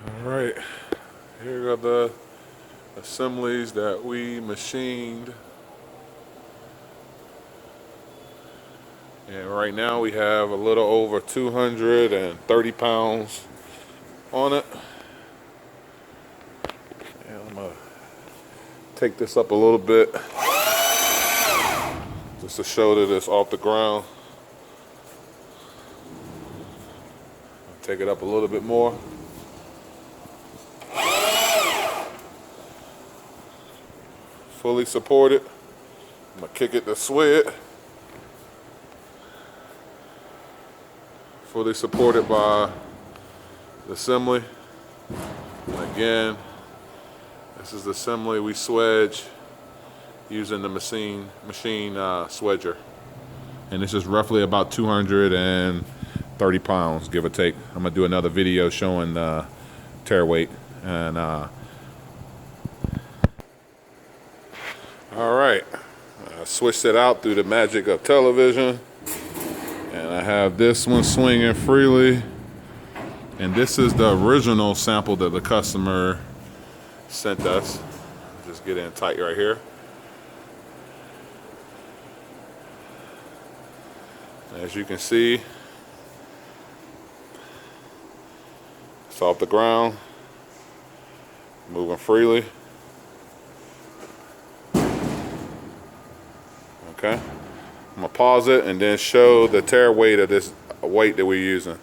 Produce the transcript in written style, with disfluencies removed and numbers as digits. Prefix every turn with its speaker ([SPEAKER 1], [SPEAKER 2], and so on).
[SPEAKER 1] All right, here are the assemblies that we machined. And right now we have a little over 230 pounds on it. And I'm gonna take this up a little bit just to show that it's off the ground. Take it up a little bit more. Fully supported. I'm gonna kick it to sway. Fully supported by the assembly. And again, this is the assembly we swedge using the machine swedger. And this is roughly about 230 pounds, give or take. I'm gonna do another video showing the tear weight. And all right, I switched it out through the magic of television. And I have this one swinging freely. And this is the original sample that the customer sent us. Just get in tight right here. As you can see, it's off the ground, moving freely. Okay, I'm gonna pause it and then show the tear weight of this weight that we're using.